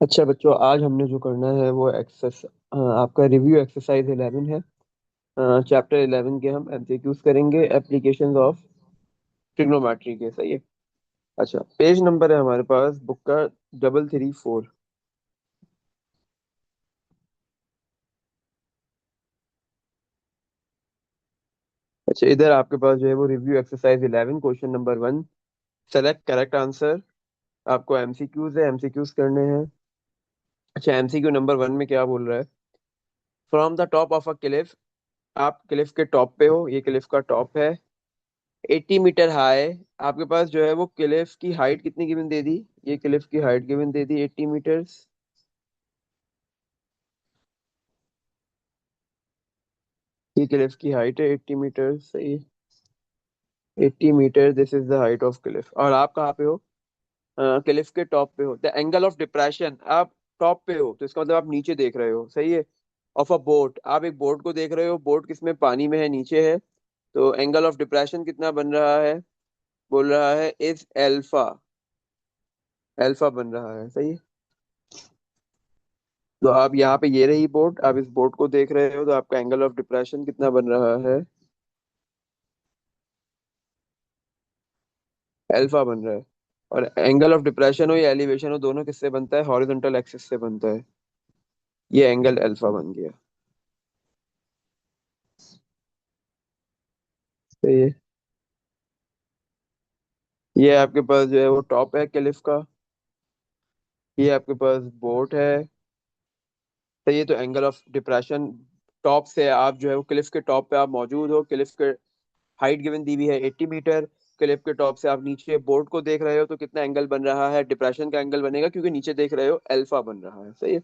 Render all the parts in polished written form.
अच्छा बच्चों, आज हमने जो करना है वो आपका रिव्यू एक्सरसाइज 11 है। चैप्टर 11 के हम एमसीक्यूज करेंगे, एप्लीकेशंस ऑफ ट्रिग्नोमेट्री के। सही है। अच्छा, पेज नंबर है हमारे पास बुक का 334। अच्छा, इधर आपके पास जो है वो review exercise 11 question number 1, select correct answer. आपको एमसीक्यूज है, एमसीक्यूज करने हैं। अच्छा, एमसीक्यू नंबर 1 में क्या बोल रहा है? From the top of a cliff. आप क्लिफ के टॉप पे हो, ये क्लिफ का टॉप है, 80 मीटर हाई। आपके पास जो है वो क्लिफ की हाइट कितनी गिवन दे दी? ये क्लिफ की हाइट गिवन दे दी 80 मीटर्स। ये क्लिफ की हाइट है 80 मीटर्स। सही है। 80 metre, this is the height of cliff. और आप कहाँ पे हो? क्लिफ के टॉप पे हो। द एंगल ऑफ डिप्रेशन, आप टॉप पे हो तो इसका मतलब आप नीचे देख रहे हो। सही है। ऑफ अ बोट, आप एक बोट को देख रहे हो। बोट किसमें? पानी में है, नीचे है। तो एंगल ऑफ डिप्रेशन कितना बन रहा है? बोल रहा है इज एल्फा। एल्फा बन रहा है। सही है। तो आप यहाँ पे, ये रही बोट, आप इस बोट को देख रहे हो तो आपका एंगल ऑफ डिप्रेशन कितना बन रहा है? अल्फा बन रहा है। और एंगल ऑफ डिप्रेशन हो या एलिवेशन हो, दोनों किससे बनता है? हॉरिजॉन्टल एक्सिस से बनता है। ये एंगल अल्फा बन गया। तो ये आपके पास जो है वो टॉप है क्लिफ का। ये आपके पास बोट है। तो ये तो एंगल ऑफ डिप्रेशन टॉप से, आप जो है वो क्लिफ के टॉप पे आप मौजूद हो। क्लिफ के हाइट गिवन दी हुई है 80 मीटर। क्लिफ के टॉप से आप नीचे बोर्ड को देख रहे हो तो कितना एंगल बन रहा है? डिप्रेशन का एंगल बनेगा, क्योंकि नीचे देख रहे हो, अल्फा बन रहा है। सही है।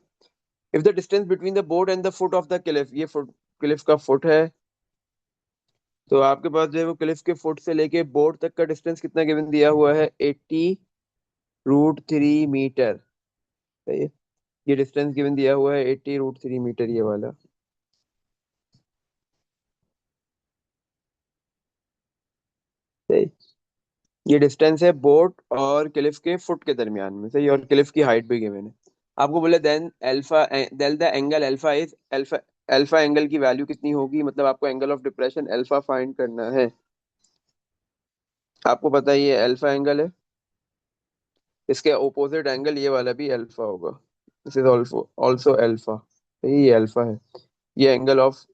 If the distance between the board and the foot of the Cliff, ये फुट, क्लिफ का फुट है। तो आपके पास जो है वो क्लिफ के फुट से लेके बोर्ड तक का डिस्टेंस कितना गिवन दिया हुआ है? 80√3 मीटर। सही है। ये डिस्टेंस गिवन दिया हुआ है 80√3 मीटर, ये वाला। सही। ये डिस्टेंस है बोट और क्लिफ के फुट के दरमियान में। सही। और क्लिफ की हाइट भी गिवन है। आपको बोले then alpha, then the angle alpha is alpha. Alpha angle की वैल्यू कितनी होगी? मतलब आपको angle of depression alpha find करना है। आपको पता है ये अल्फा एंगल है। इसके ओपोजिट एंगल ये वाला भी अल्फा होगा। This is also also alpha. ये अल्फा है। ये एंगल ऑफ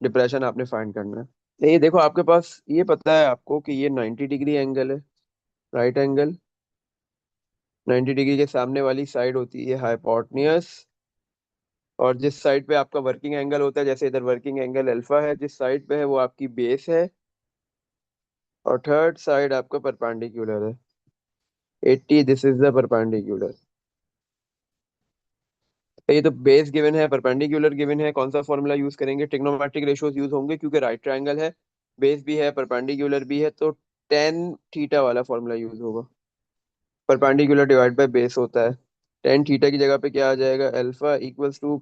डिप्रेशन आपने फाइंड करना है। ये देखो, आपके पास ये पता है आपको कि ये 90 डिग्री एंगल है, राइट एंगल। 90 डिग्री के सामने वाली साइड होती है हाइपोटेन्यूस। और जिस साइड पे आपका वर्किंग एंगल होता है, जैसे इधर वर्किंग एंगल अल्फा है, जिस साइड पे है वो आपकी बेस है। और थर्ड साइड आपका परपेंडिकुलर है 80, दिस इज द परपेंडिकुलर। ये तो बेस गिवन है, परपेंडिकुलर गिवन है। कौन सा फॉर्मूला यूज करेंगे? ट्रिग्नोमेट्रिक रेशियोज यूज होंगे, क्योंकि राइट ट्रायंगल है, बेस भी है, परपेंडिकुलर भी है। तो टेन थीटा वाला फॉर्मूला यूज होगा। परपेंडिकुलर डिवाइड बाय बेस होता है। टेन थीटा की जगह पे क्या आ जाएगा? अल्फा इक्वल्स टू,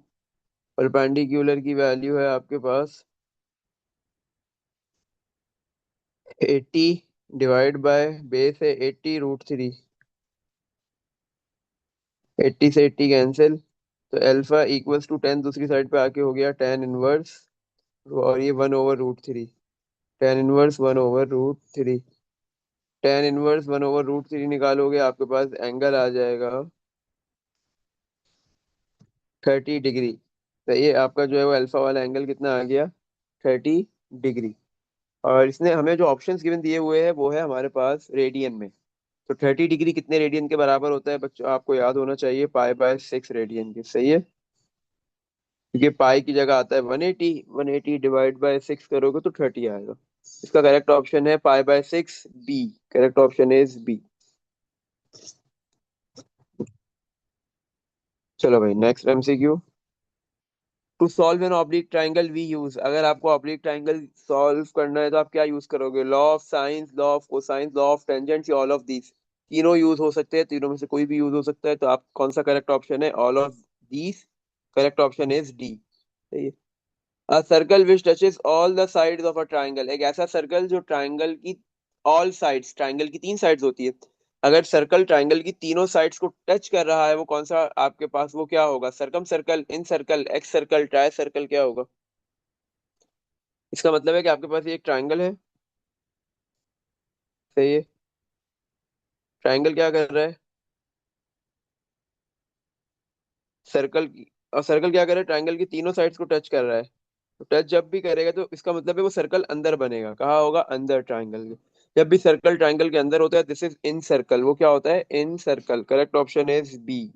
परपेंडिकुलर की वैल्यू है आपके पास 80, डिवाइड बाय बेस है 80√3। 80 से 80 कैंसिल, तो अल्फा इक्वल्स टू 10 दूसरी साइड पे आके हो गया टेन इनवर्स। और ये 1/√3। Tan inverse 1/√3। टेन इनवर्स 1/√3 निकालोगे, आपके पास एंगल आ जाएगा 30 डिग्री। तो ये आपका जो है वो अल्फा वाला एंगल कितना आ गया? 30 डिग्री। और इसने हमें जो ऑप्शंस गिवन दिए हुए हैं वो है हमारे पास रेडियन में। तो 30 डिग्री कितने रेडियन के बराबर होता है बच्चों? आपको याद होना चाहिए, पाई/6 रेडियन के। सही है। क्योंकि पाई की जगह आता है 180, 180 डिवाइड बाय 6 करोगे तो 30 आएगा। इसका करेक्ट ऑप्शन है pi, B. Correct option is B. चलो भाई, next MCQ. To solve an oblique triangle we use, अगर आपको ऑब्लिक ट्राइंगल सॉल्व करना है तो आप क्या यूज करोगे? Law of science, law of cosines, law of tangents, या ऑल ऑफ दीज? तीनों यूज हो सकते हैं, तीनों में से कोई भी यूज हो सकता है। तो आप कौन सा करेक्ट ऑप्शन है? All of these. Correct option is D. सही है। A circle which touches all the sides of a triangle, एक ऐसा सर्कल जो ट्राइंगल की ऑल साइड्स, ट्राइंगल की तीन साइड्स होती है, अगर सर्कल ट्राइंगल की तीनों साइड्स को टच कर रहा है, वो कौन सा आपके पास, वो क्या होगा? Circumcircle, incircle, excircle, tri circle, क्या होगा? इसका मतलब है कि आपके पास ये एक ट्राइंगल है। सही है। ट्राइंगल क्या कर रहा है? सर्कल की, और सर्कल क्या कर रहा है? ट्राइंगल की तीनों साइड्स को टच कर रहा है। तो टच जब भी करेगा तो इसका मतलब है वो सर्कल अंदर बनेगा। कहाँ होगा? अंदर, ट्राइंगल के। जब भी सर्कल ट्राइंगल के अंदर होता है, दिस इज इन सर्कल। वो क्या होता है? Incircle. Correct option is B.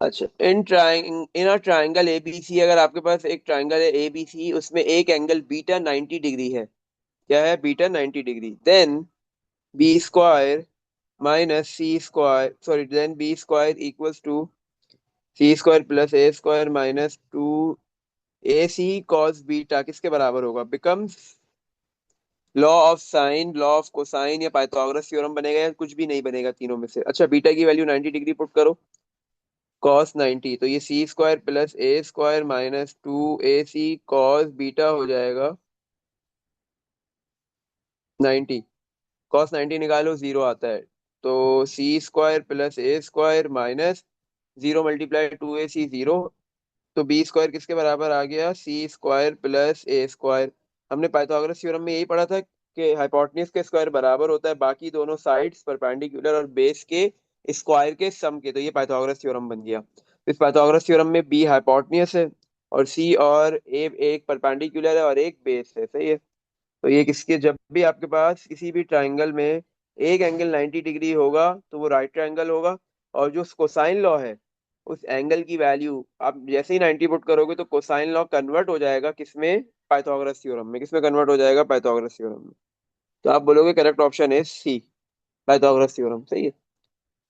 अच्छा, इन अ ट्राइंगल एबीसी, अगर आपके पास एक ट्राइंगल है एबीसी, उसमें एक एंगल बीटा 90 डिग्री है। क्या है? Beta 90 degree. Then B square minus C square, sorry, then B square equals to C square plus A square minus 2 A C cos beta किसके बराबर होगा? Becomes law of sine, law of cosine, या Pythagoras theorem बनेगा, या कुछ भी नहीं बनेगा तीनों में से। अच्छा, बीटा की वैल्यू 90 डिग्री पुट करो। कॉस 90, तो ये C square plus A square minus 2 AC cos beta हो जाएगा 90। कॉस 90 निकालो, जीरो आता है। तो सी square plus A square minus 0 × 2 AC, zero. तो बी स्क्वायर किसके बराबर आ गया? सी स्क्वायर प्लस ए स्क्वायर। हमने पाइथागोरस थ्योरम में यही पढ़ा था कि हाइपोटेन्यूज के स्क्वायर बराबर होता है बाकी दोनों साइड्स परपेंडिकुलर और बेस के स्क्वायर के सम के। तो ये पाइथागोरस थ्योरम बन गया। तो इस पाइथागोरस थ्योरम में बी हाइपोटेन्यूज है, और सी और ए एक परपेंडिकुलर है और एक बेस है। सही है। तो ये किसके, जब भी आपके पास किसी भी ट्राइंगल में एक एंगल 90 डिग्री होगा तो वो राइट ट्राइंगल होगा। और जो कोसाइन लॉ है, उस एंगल की वैल्यू आप जैसे ही 90 पुट करोगे तो कोसाइन लॉ कन्वर्ट हो जाएगा किसमें? पाइथागोरस थ्योरम में। किसमें कन्वर्ट हो जाएगा? पाइथागोरस थ्योरम में। तो आप बोलोगे करेक्ट ऑप्शन है सी, पाइथागोरस थ्योरम। सही है।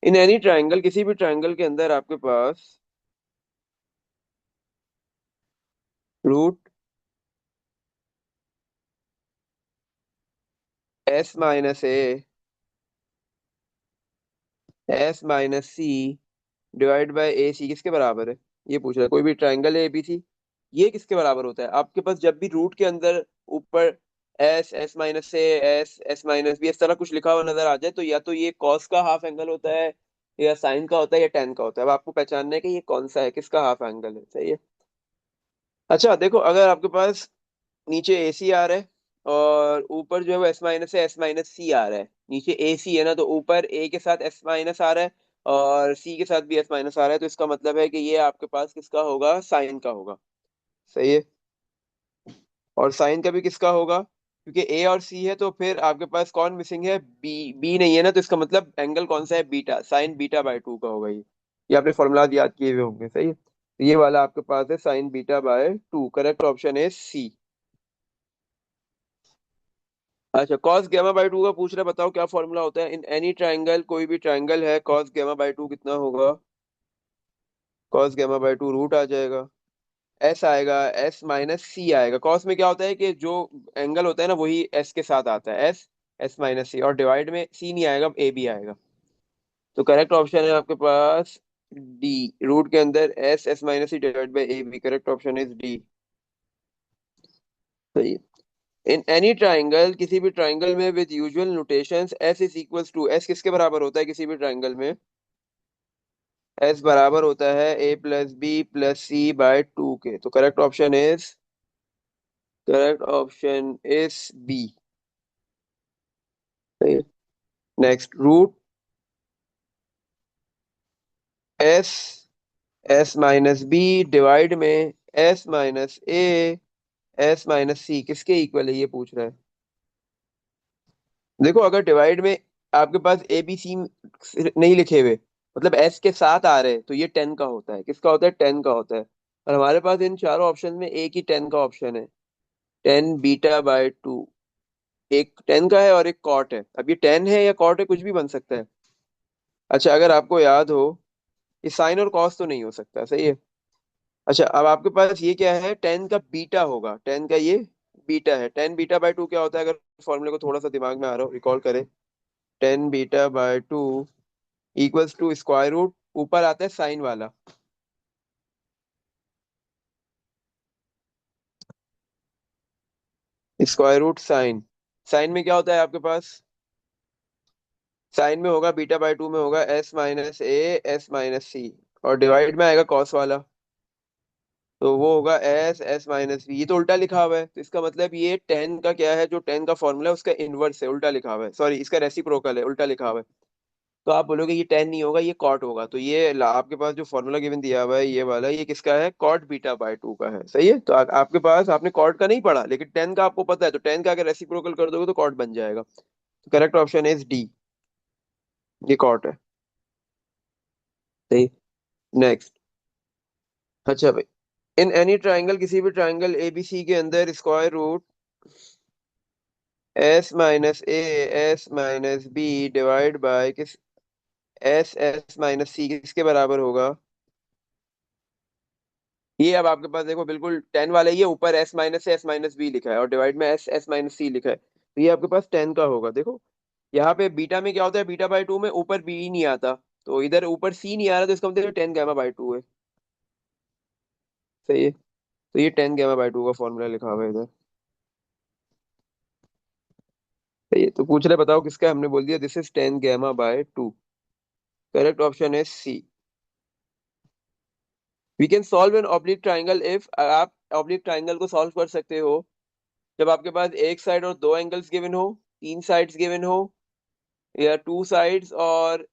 इन एनी ट्राइंगल, किसी भी ट्राइंगल के अंदर आपके पास root S - A S - C divide by A C किसके बराबर है? ये पूछ रहा है। कोई भी ट्राइंगल है एबीसी, ये किसके बराबर होता है? आपके पास जब भी रूट के अंदर ऊपर S, S - A, S - B इस तरह कुछ लिखा हुआ नजर आ जाए, तो या तो ये कॉस का हाफ एंगल होता है, या साइन का होता है, या टेन का होता है। अब आपको पहचानना है कि ये कौन सा है, किसका हाफ एंगल है। सही है। अच्छा देखो, अगर आपके पास नीचे ए सी आ रहा है और ऊपर जो है वो S - A, S - C आ रहा है। नीचे ए सी है ना, तो ऊपर ए के साथ S माइनस आ रहा है और सी के साथ भी S माइनस आ रहा है। तो इसका मतलब है कि ये आपके पास किसका होगा? साइन का होगा। सही है। और साइन का भी किसका होगा? क्योंकि ए और सी है तो फिर आपके पास कौन मिसिंग है? बी। बी नहीं है ना, तो इसका मतलब एंगल कौन सा है? बीटा, साइन बीटा बाय 2 का होगा ये आपने फॉर्मूला याद किए हुए होंगे। सही है। तो ये वाला आपके पास है sign beta by 2। Correct option है सी। अच्छा, कॉस गैमा बाय 2 का पूछ रहा है, बताओ क्या फॉर्मूला होता है इन एनी ट्राइंगल? कोई भी ट्राइंगल है, कॉस गैमा बाय 2 कितना होगा? कॉस गैमा बाय 2 रूट आ जाएगा, एस आएगा, S - C आएगा। कॉस में क्या होता है कि जो एंगल होता है ना वही एस के साथ आता है, एस, S - C, और डिवाइड में सी नहीं आएगा, ए बी आएगा। तो करेक्ट ऑप्शन है आपके पास डी। रूट के अंदर S - C divide by A B. Correct option is D. सही है। इन एनी ट्राइंगल, किसी भी ट्राइंगल में with usual notations, S is equals to, S किसके बराबर होता है किसी भी ट्राइंगल में? एस बराबर होता है A + B + C/2 के। तो correct option is B. Next, root S, S - B divide में S - A, S - C किसके इक्वल है, ये पूछ रहा है। देखो, अगर डिवाइड में आपके पास ए बी सी नहीं लिखे हुए, मतलब एस के साथ आ रहे हैं, तो ये 10 का होता है। किसका होता है? 10 का होता है। और हमारे पास इन चारों ऑप्शन में एक ही 10 का ऑप्शन है, 10 बीटा बाय 2। एक 10 का है और एक कॉट है। अब ये 10 है या कॉट है, कुछ भी बन सकता है। अच्छा, अगर आपको याद हो, ये साइन और कॉस तो नहीं हो सकता। सही है। अच्छा, अब आपके पास ये क्या है? 10 का बीटा होगा, 10 का ये बीटा है। 10 बीटा बाय 2 क्या होता है? अगर फॉर्मूले को थोड़ा सा दिमाग में आ रहा हो, रिकॉल करें। 10 beta by 2 equals to square root, ऊपर आता है साइन वाला, स्क्वायर रूट साइन। साइन में क्या होता है आपके पास? साइन में होगा बीटा बाय टू में होगा S minus A S minus C, और डिवाइड में आएगा कॉस वाला, तो वो होगा एस एस माइनस बी। ये तो उल्टा लिखा हुआ है, तो इसका मतलब ये टेन का क्या है, जो टेन का फॉर्मूला है उसका इनवर्स है, उल्टा लिखा हुआ है, सॉरी इसका रेसिप्रोकल है, उल्टा लिखा हुआ है। तो आप बोलोगे ये टेन नहीं होगा, ये कॉट होगा, तो ये आपके पास जो फॉर्मूला गिवन दिया हुआ है ये वाला, ये किसका है, कॉट बीटा बाय टू का है, सही है। तो आपके पास, आपने कॉट का नहीं पढ़ा लेकिन टेन का आपको पता है, तो टेन का अगर रेसिप्रोकल कर दोगे तो कॉट बन जाएगा। तो करेक्ट ऑप्शन इज डी, ये कॉट है। सही। नेक्स्ट। अच्छा भाई, इन एनी ट्राइंगल, किसी भी ट्राइंगल एबीसी के अंदर square root S minus A S minus B divide by किस, एस एस माइनस सी किसके बराबर होगा। ये अब आपके पास देखो बिल्कुल टेन वाला ही है, ऊपर S minus S minus B लिखा है और डिवाइड में एस एस माइनस सी लिखा है, तो ये आपके पास टेन का होगा। देखो यहाँ पे बीटा में क्या होता है, बीटा बाय टू में ऊपर बी नहीं आता, तो इधर ऊपर सी नहीं आ रहा, तो इसका मतलब टेन गैमा बाय टू है। सही है। तो ये टेन गैमा बाय टू का फॉर्मूला लिखा हुआ है इधर। सही है, तो पूछ रहे बताओ किसका है? हमने बोल दिया this is tan gamma by two. Correct option है C. We can solve an oblique triangle if, आप ऑब्लिक ट्राइंगल को सॉल्व कर सकते हो जब आपके पास एक साइड और दो एंगल्स गिवन हो, तीन साइड्स गिवन हो, या टू साइड्स और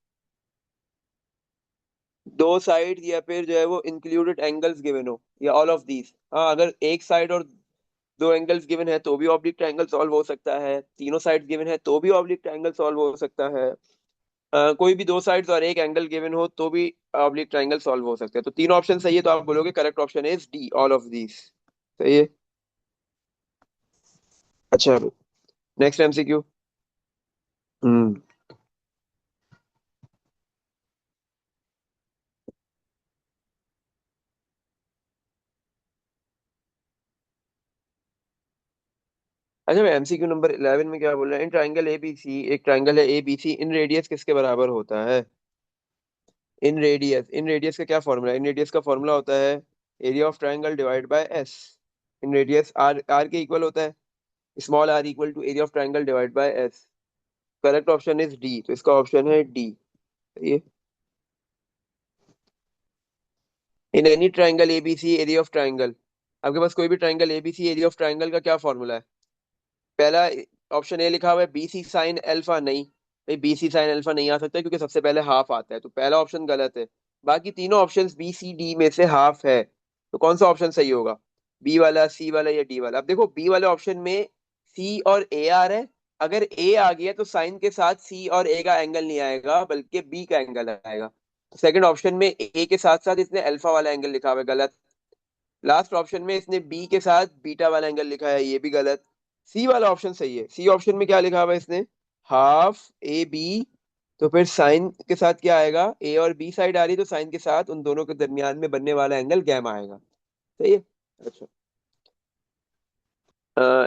दो साइड्स, या फिर जो है वो इंक्लूडेड एंगल्स गिवन हो, या ऑल ऑफ दीज। हाँ, अगर एक साइड और दो एंगल्स गिवन है तो भी ऑब्लिक ट्राइंगल सॉल्व हो सकता है, तीनों साइड्स गिवन है तो भी ऑब्लिक ट्राइंगल सॉल्व हो सकता है, कोई भी दो साइड्स और एक एंगल गिवन हो तो भी ऑब्लिक ट्राइंगल सॉल्व हो सकते हैं। तो तीन ऑप्शन सही है, तो आप बोलोगे correct option is D, all of these. सही है। अच्छा, नेक्स्ट एमसीक्यू। हम्म। अच्छा भाई, एमसीक्यू नंबर 11 में क्या बोल रहा है, इन ट्राइंगल ए बी सी, एक ट्राइंगल है A B C, in radius किसके बराबर होता है। इन रेडियस, इन रेडियस का क्या फॉर्मूला है, इन रेडियस का फॉर्मूला होता है area of triangle divide by S. In radius R, R के इक्वल होता है, small R equal to area of triangle divide by S. Correct option is D, तो इसका ऑप्शन है डी। ये in any triangle ABC area of triangle, आपके पास कोई भी triangle ABC area of triangle का क्या फॉर्मूला है। पहला ऑप्शन ए लिखा हुआ है बी सी साइन अल्फा, नहीं भाई, बी सी साइन अल्फा नहीं आ सकता क्योंकि सबसे पहले हाफ आता है, तो पहला ऑप्शन गलत है। बाकी तीनों ऑप्शंस बी सी डी में से हाफ है, तो कौन सा ऑप्शन सही होगा, बी वाला, सी वाला, या डी वाला। अब देखो बी वाले ऑप्शन में सी और ए आ रहा है, अगर ए आ गया तो साइन के साथ सी और ए का एंगल नहीं आएगा बल्कि बी का एंगल आएगा। सेकंड ऑप्शन में ए के साथ साथ इसने अल्फा वाला एंगल लिखा हुआ है, गलत। लास्ट ऑप्शन में इसने बी के साथ बीटा वाला एंगल लिखा है, ये भी गलत। सी वाला ऑप्शन सही है। सी ऑप्शन में क्या लिखा हुआ है इसने, हाफ ए बी, तो फिर साइन के साथ क्या आएगा, ए और बी साइड आ रही है तो साइन के साथ उन दोनों के दरमियान में बनने वाला एंगल गैमा आएगा। सही है। अच्छा,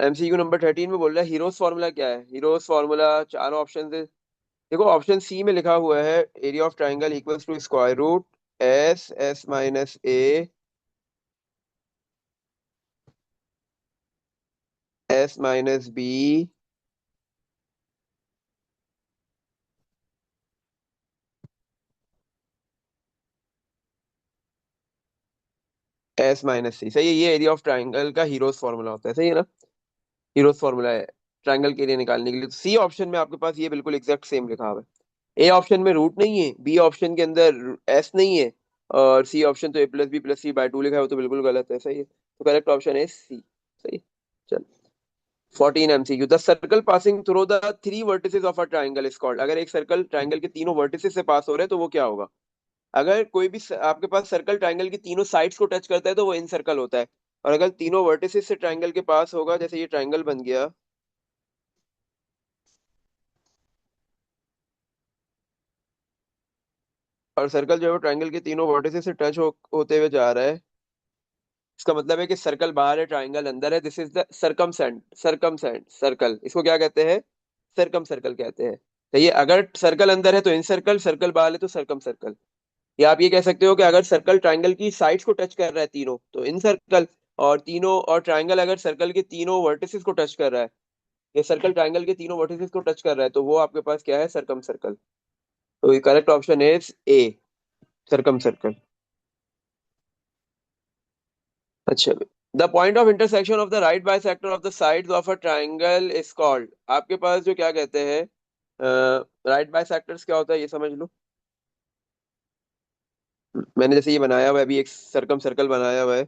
एमसीक्यू नंबर 13 में बोल रहा है हीरोस फार्मूला क्या है। हीरोस फार्मूला चार ऑप्शन है। देखो ऑप्शन सी में लिखा हुआ है area of triangle equals to square root S S minus A S minus B S minus C. सही है, ये एरिया ऑफ ट्राइंगल का हीरोस फार्मूला होता है, सही है ना। हीरोस फार्मूला है ट्राइंगल के एरिया निकालने के लिए। तो सी ऑप्शन में आपके पास ये बिल्कुल एग्जैक्ट सेम लिखा हुआ है। ए ऑप्शन में रूट नहीं है, बी ऑप्शन के अंदर एस नहीं है, और सी ऑप्शन तो A plus B plus C by two लिखा है, वो तो बिल्कुल गलत है। सही है, तो करेक्ट ऑप्शन है सी। सही। चल, 14 MCQ, the circle passing through the three vertices of a triangle is called. अगर एक सर्कल ट्राइंगल के तीनों वर्टिसेस से पास हो रहे हैं तो वो क्या होगा। अगर कोई भी आपके पास सर्कल ट्राइंगल की तीनों साइड्स को टच करता है तो वो इन सर्कल होता है, और अगर तीनों वर्टिसेस से ट्राइंगल के पास होगा, जैसे ये ट्राइंगल बन गया, और सर्कल जो है वो ट्राइंगल के तीनों वर्टिसेस से टच होते हुए जा रहा है, इसका मतलब है कि सर्कल बाहर है ट्राइंगल अंदर है, दिस इज द सरकमसेंट, सरकमसेंट सर्कल, इसको क्या कहते हैं, सरकम सर्कल कहते हैं। तो ये अगर सर्कल अंदर है तो इन सर्कल, सर्कल बाहर है तो सरकम सर्कल। या आप ये कह सकते हो कि अगर सर्कल ट्राइंगल की साइड्स को टच कर रहा है तीनों तो इन सर्कल, और तीनों और ट्राइंगल अगर सर्कल के तीनों वर्टिसेस को टच कर रहा है, ये सर्कल ट्राइंगल के तीनों वर्टिसेस को टच कर रहा है, तो वो आपके पास क्या है, सर्कम सर्कल। तो ये correct option is A, circumcircle. अच्छा, the point of intersection of the right bisector of the sides of a triangle is called. आपके पास जो क्या कहते हैं, राइट बाइसेक्टर्स क्या होता है ये समझ लो। मैंने जैसे ये बनाया हुआ है अभी, एक सर्कम सर्कल बनाया हुआ है।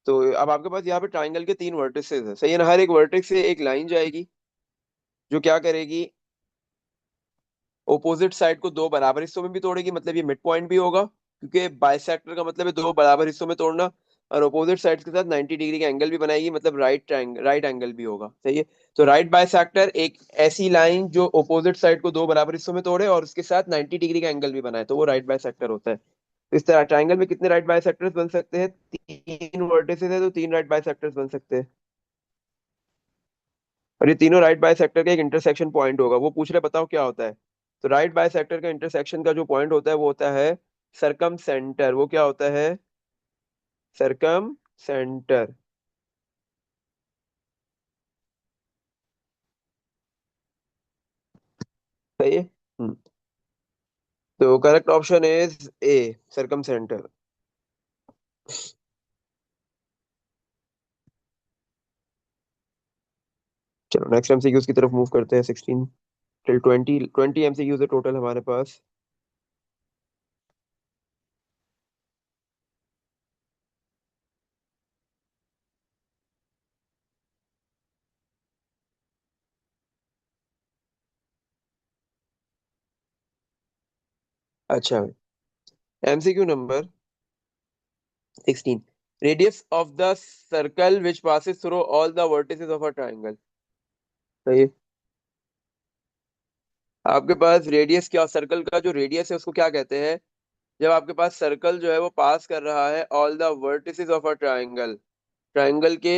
तो अब आपके पास यहाँ पे ट्राइंगल के तीन वर्टिसेस है, सही है ना। हर एक वर्टेक्स से एक लाइन जाएगी जो क्या करेगी, ओपोजिट साइड को दो बराबर हिस्सों में भी तोड़ेगी, मतलब ये मिड पॉइंट भी होगा, क्योंकि बाइसेक्टर का मतलब है दो बराबर हिस्सों में तोड़ना। और अपोजिट साइड के साथ 90 डिग्री का एंगल भी बनाएगी, मतलब राइट एंगल भी होगा, सही है। तो राइट बाइसेक्टर एक ऐसी लाइन जो ओपोजिट साइड को दो बराबर हिस्सों में तोड़े और उसके साथ 90 डिग्री का एंगल भी बनाए, तो वो राइट बाइसेक्टर होता है। तो इस तरह ट्राइंगल में कितने राइट बाइसेक्टर्स बन सकते हैं, तीन वर्टिसेस है तो तीन राइट बाइसेक्टर्स बन सकते हैं। और ये तीनों राइट बाइसेक्टर का एक इंटरसेक्शन पॉइंट होगा, वो पूछ रहे बताओ क्या होता है। तो राइट बाइसेक्टर का इंटरसेक्शन का जो पॉइंट होता है वो होता है सरकम सेंटर। वो क्या होता है, सरकम सेंटर। सही है। तो correct option is A, circumcentre. चलो नेक्स्ट एमसीक्यूज की तरफ मूव करते हैं। 16 टिल 20 एमसीक्यूज है टोटल हमारे पास। अच्छा, MCQ number 16, radius of the circle which passes through all the vertices of a triangle. सही है। आपके पास रेडियस क्या, सर्कल का जो रेडियस है उसको क्या कहते हैं, जब आपके पास सर्कल जो है वो पास कर रहा है all the vertices of a triangle, triangle के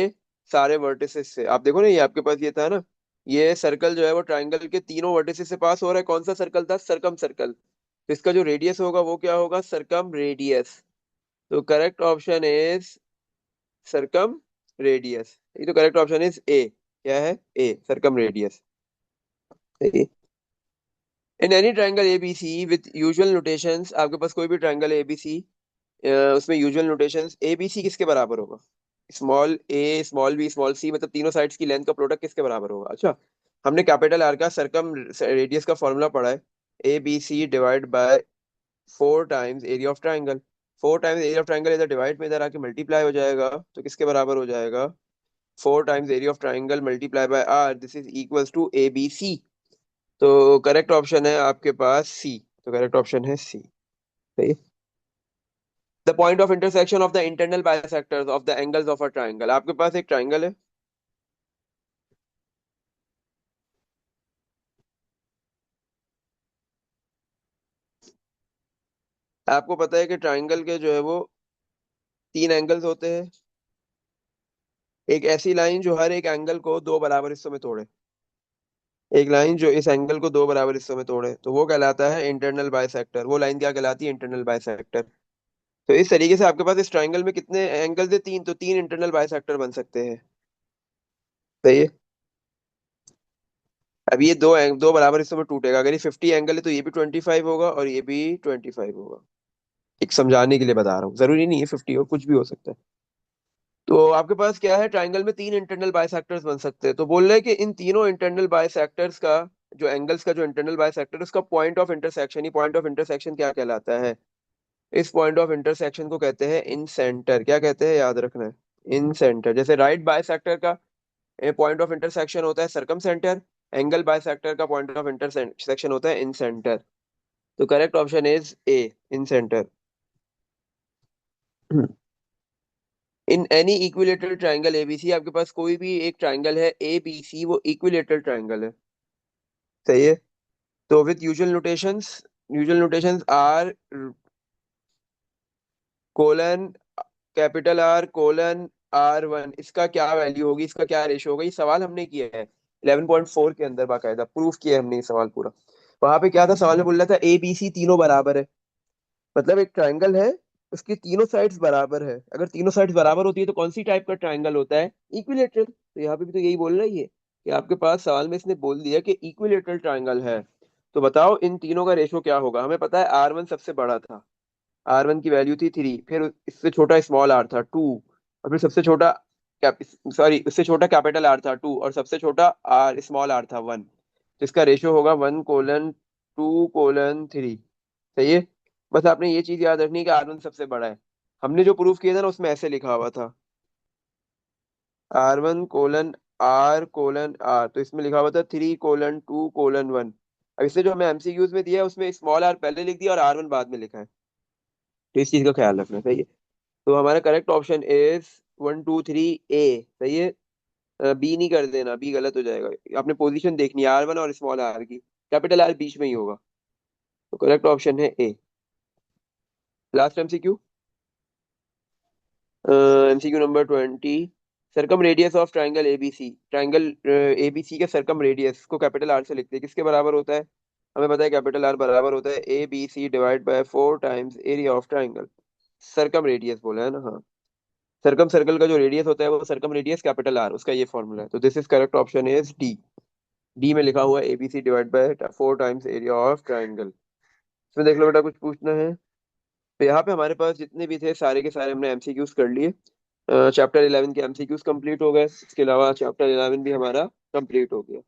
सारे वर्टिसेस से। आप देखो ना, ये आपके पास ये था ना, ये सर्कल जो है वो ट्राइंगल के तीनों वर्टिसेस से पास हो रहा है। कौन सा सर्कल था, सरकम सर्कल। तो इसका जो रेडियस होगा वो क्या होगा, सरकम रेडियस। तो correct option is circumradius. ये तो करेक्ट ऑप्शन इज ए, क्या है, A, circumradius. In any triangle ABC with usual notations, आपके पास कोई भी ट्राइंगल एबीसी, उसमें यूजुअल नोटेशंस एबीसी किसके बराबर होगा, small A small B small C, मतलब तीनों साइड्स की लेंथ का प्रोडक्ट किसके बराबर होगा। अच्छा, हमने कैपिटल आर का सरकम रेडियस का फॉर्मूला पढ़ा है, A B C divide by four times area of triangle. Four times area of triangle इधर डिवाइड में इधर आके मल्टीप्लाई हो जाएगा, तो किसके बराबर हो जाएगा, four times area of triangle multiply by R, this is equals to A B C. तो करेक्ट ऑप्शन है आपके पास सी। तो करेक्ट ऑप्शन है सी। सही। The point of intersection of the internal bisectors of the angles of a triangle. आपके पास एक triangle है, आपको पता है कि ट्राइंगल के जो है वो तीन एंगल्स होते हैं। एक ऐसी लाइन जो हर एक एंगल को दो बराबर हिस्सों में तोड़े, एक लाइन जो इस एंगल को दो बराबर हिस्सों में तोड़े, तो वो कहलाता है इंटरनल बाइसेक्टर। वो लाइन क्या कहलाती है, इंटरनल बाइसेक्टर। तो इस तरीके से आपके पास इस ट्राइंगल में कितने एंगल्स है, तीन, तो तीन इंटरनल बाइसेक्टर बन सकते हैं। सही है। अब ये दो बराबर हिस्सों में टूटेगा, अगर ये 50 एंगल है तो ये भी 25 होगा और ये भी 25 होगा। एक समझाने के लिए बता रहा हूँ, जरूरी नहीं है 50 हो, कुछ भी हो सकता है। तो आपके पास क्या है, ट्राइंगल में तीन इंटरनल बाइसेक्टर्स बन सकते हैं। तो बोल रहे हैं कि इन तीनों इंटरनल बाइसेक्टर्स का जो एंगल्स का जो इंटरनल बाइसेक्टर, उसका point of intersection, he point of intersection क्या कहलाता है, इस पॉइंट ऑफ इंटरसेक्शन को कहते हैं इन सेंटर। क्या कहते हैं, याद रखना है, इन सेंटर। जैसे राइट बाइसेक्टर का पॉइंट ऑफ इंटरसेक्शन होता है सरकम सेंटर, एंगल बाइसेक्टर का पॉइंट ऑफ इंटरसेक्शन होता है इन सेंटर। तो correct option is A, in centre. In any equilateral triangle ABC, आपके पास कोई भी एक ट्राइंगल है एबीसी, वो इक्विलेटरल ट्राइंगल है। सही है। तो with usual notations R colon, capital R colon R1, इसका क्या वैल्यू होगी, इसका क्या रेशो होगा, ये सवाल हमने किया है 11.4 के अंदर, बाकायदा प्रूफ किया है हमने ये सवाल पूरा। वहां पे क्या था, सवाल में बोल रहा था ए बी सी तीनों बराबर है, मतलब एक ट्राइंगल है, उसकी तीनों साइड्स बराबर है। अगर तीनों साइड्स बराबर होती है तो कौन सी टाइप का ट्राइंगल होता है, इक्विलेटरल। तो यहाँ पे भी तो यही बोल रहा है ये, कि आपके पास सवाल में इसने बोल दिया कि इक्विलेटरल ट्रायंगल है, तो बताओ इन तीनों का रेशो क्या होगा। हमें पता है R1 सबसे बड़ा था, R1 की वैल्यू थी 3, फिर इससे छोटा स्मॉल r था 2, और फिर सबसे छोटा कैप सॉरी उससे छोटा कैपिटल R था 2, और सबसे छोटा r स्मॉल r था 1। तो इसका रेशो होगा 1:2:3। सही है। बस आपने ये चीज याद रखनी है कि R1 सबसे बड़ा है। हमने जो प्रूफ किया था ना उसमें ऐसे लिखा हुआ था R1:R:R, तो इसमें लिखा हुआ था 3:2:1। अब इससे जो हमें एमसीक्यूज में दिया है उसमें स्मॉल r पहले लिख दिया और R1 बाद में लिखा है, तो इस चीज का ख्याल रखना। सही है। तो हमारा करेक्ट ऑप्शन इज 1 2 3 A। सही है। बी नहीं कर देना, बी गलत हो जाएगा। आपने पोजीशन देखनी है R1 और स्मॉल r की, कैपिटल R बीच में ही होगा। तो करेक्ट ऑप्शन है A. Last MCQ, MCQ number 20। Circumradius of triangle ABC, triangle ABC के सरकम रेडियस को कैपिटल आर से लिखते हैं, किसके बराबर होता है। हमें पता है कैपिटल आर बराबर होता है A B C divide by 4 times area of triangle. Circumradius बोला है ना, हाँ। सरकम सर्कल का जो रेडियस होता है वो सरकम रेडियस कैपिटल आर, उसका ये फॉर्मूला है। तो this is correct option is D. D में लिखा हुआ है ABC divide by 4 times area of triangle. इसमें देख लो बेटा, कुछ पूछना है। तो यहाँ पे हमारे पास जितने भी थे सारे के सारे हमने एमसीक्यूज कर लिए। चैप्टर 11 के एमसीक्यूज कंप्लीट हो गए, इसके अलावा चैप्टर 11 भी हमारा कंप्लीट हो गया।